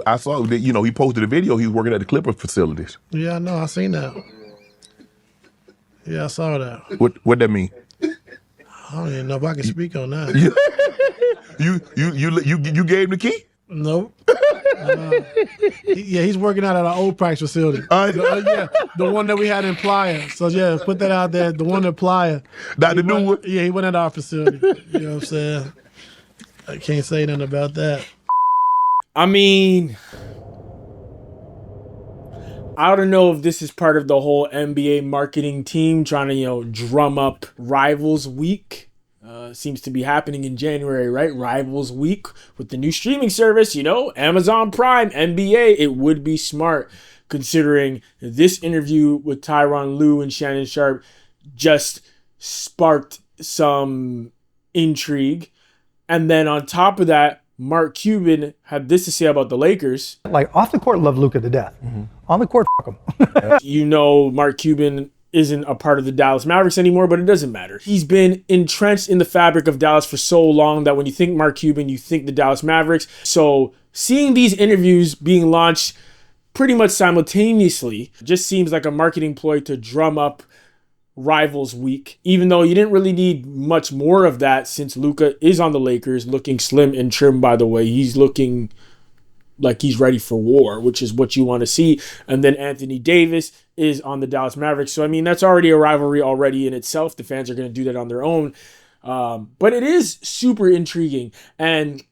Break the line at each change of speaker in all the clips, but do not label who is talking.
I saw that, he posted a video. He was working at the Clippers facilities.
Yeah, I know. I seen that. Yeah, I saw that.
What that mean?
I don't even know if I can speak on that.
You gave him the key?
Nope. He's working out at our old practice facility. The one that we had in Playa. So yeah, put that out there. The one in Playa.
Not the new one?
Yeah, he went at our facility. You know what I'm saying? I can't say nothing about that.
I mean, I don't know if this is part of the whole NBA marketing team trying to, drum up Rivals Week. Seems to be happening in January, right? Rivals Week with the new streaming service, Amazon Prime, NBA. It would be smart considering this interview with Tyronn Lue and Shannon Sharpe just sparked some intrigue. And then on top of that, Mark Cuban had this to say about the Lakers.
Like, off the court, love Luka to death. Mm-hmm. On the court, fuck him.
Mark Cuban isn't a part of the Dallas Mavericks anymore, but it doesn't matter. He's been entrenched in the fabric of Dallas for so long that when you think Mark Cuban, you think the Dallas Mavericks. So seeing these interviews being launched pretty much simultaneously just seems like a marketing ploy to drum up Rivals Week, even though you didn't really need much more of that since Luka is on the Lakers, looking slim and trim, by the way. He's looking like he's ready for war, which is what you want to see. And then Anthony Davis is on the Dallas Mavericks. So, I mean, that's already a rivalry already in itself. The fans are going to do that on their own. But it is super intriguing. And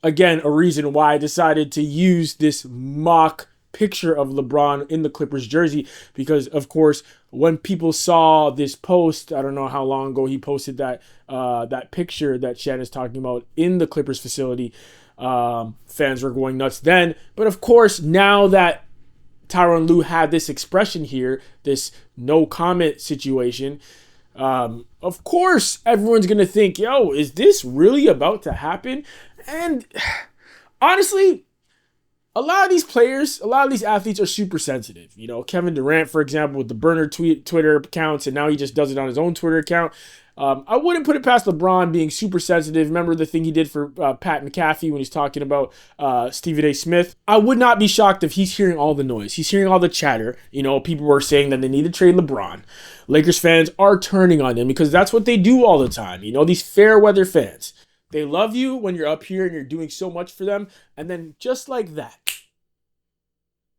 again, a reason why I decided to use this mock picture of LeBron in the Clippers jersey, because of course, when people saw this post, I don't know how long ago he posted that picture that Shannon's talking about in the Clippers facility, fans were going nuts then. But of course, now that Tyronn Lue had this expression here, this no comment situation, of course everyone's gonna think, yo, is this really about to happen? And honestly, a lot of these players, a lot of these athletes are super sensitive. Kevin Durant, for example, with the burner Twitter accounts, and now he just does it on his own Twitter account. I wouldn't put it past LeBron being super sensitive. Remember the thing he did for Pat McAfee when he's talking about Stephen A. Smith? I would not be shocked if he's hearing all the noise. He's hearing all the chatter. People were saying that they need to trade LeBron. Lakers fans are turning on him because that's what they do all the time. These fair weather fans. They love you when you're up here and you're doing so much for them. And then just like that,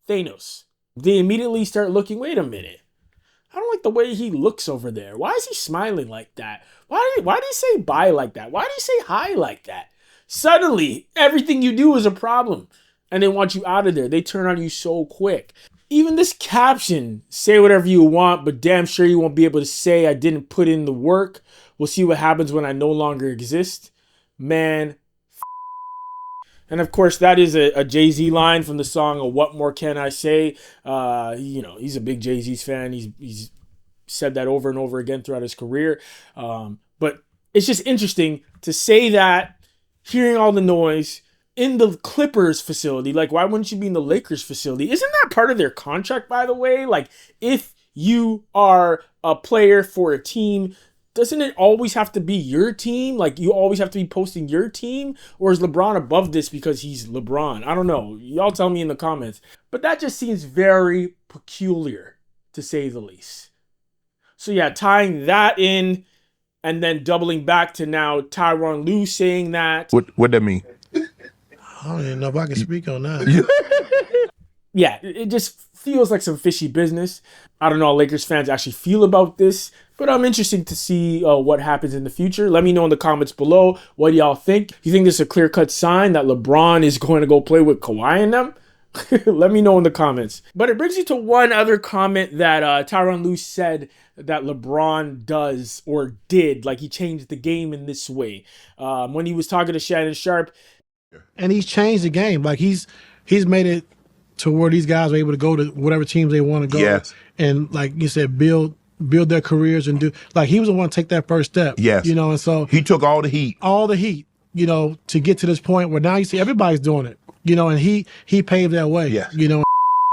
Thanos, they immediately start looking, wait a minute. I don't like the way he looks over there. Why is he smiling like that? Why do you say bye like that? Why do you say hi like that? Suddenly, everything you do is a problem. And they want you out of there. They turn on you so quick. Even this caption, say whatever you want, but damn sure you won't be able to say I didn't put in the work. We'll see what happens when I no longer exist. Man, and of course, that is a Jay-Z line from the song What More Can I Say? He's a big Jay-Z's fan. He's said that over and over again throughout his career. But it's just interesting to say that, hearing all the noise in the Clippers facility. Like, why wouldn't you be in the Lakers facility? Isn't that part of their contract, by the way? Like, if you are a player for a team, doesn't it always have to be your team? Like, you always have to be posting your team? Or is LeBron above this because he's LeBron? I don't know. Y'all tell me in the comments. But that just seems very peculiar, to say the least. So yeah, tying that in and then doubling back to now Tyronn Lue saying that.
What that mean?
I don't even know if I can speak on that.
Yeah, it just feels like some fishy business. I don't know how Lakers fans actually feel about this, but I'm interested to see what happens in the future. Let me know in the comments below. What do y'all think? You think this is a clear-cut sign that LeBron is going to go play with Kawhi and them? Let me know in the comments. But it brings you to one other comment that Tyronn Lue said that LeBron does or did. Like, he changed the game in this way. When he was talking to Shannon Sharpe.
And he's changed the game. Like, he's made it to where these guys are able to go to whatever teams they want to go.
Yes.
And like you said, build their careers and do, like, he was the one to take that first step.
Yes.
And so
he took all the heat.
To get to this point where now you see everybody's doing it, and he paved that way.
Yes.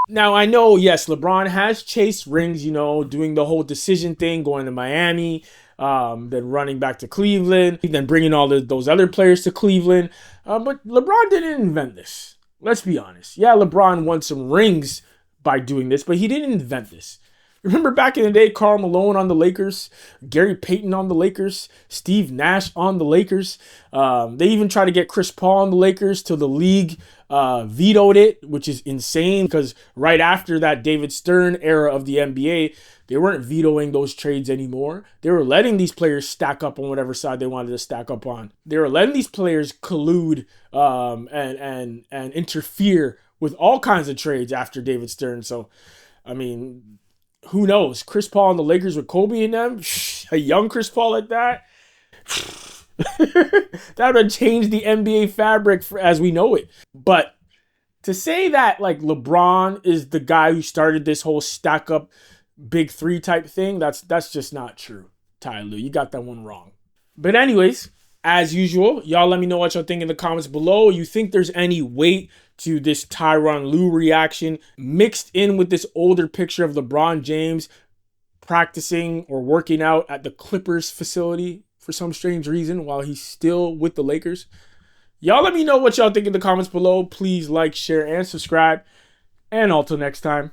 Now, I know, yes, LeBron has chased rings, doing the whole decision thing, going to Miami, then running back to Cleveland, then bringing all those other players to Cleveland. But LeBron didn't invent this. let's be honest. Yeah, LeBron won some rings by doing this, but he didn't invent this. Remember back in the day, Karl Malone on the Lakers, Gary Payton on the Lakers, Steve Nash on the Lakers. They even tried to get Chris Paul on the Lakers till the league vetoed it, which is insane because right after that David Stern era of the NBA, they weren't vetoing those trades anymore. They were letting these players stack up on whatever side they wanted to stack up on. They were letting these players collude and interfere with all kinds of trades after David Stern. So, I mean, who knows? Chris Paul and the Lakers with Kobe and them, a young Chris Paul like that, that would have changed the NBA fabric as we know it. But to say that like LeBron is the guy who started this whole stack up big three type thing, that's just not true. Ty Lue, you got that one wrong. But anyways, as usual, y'all let me know what y'all think in the comments below. You think there's any weight to this Tyronn Lue reaction mixed in with this older picture of LeBron James practicing or working out at the Clippers facility for some strange reason while he's still with the Lakers? Y'all let me know what y'all think in the comments below. Please like, share, and subscribe. And until next time.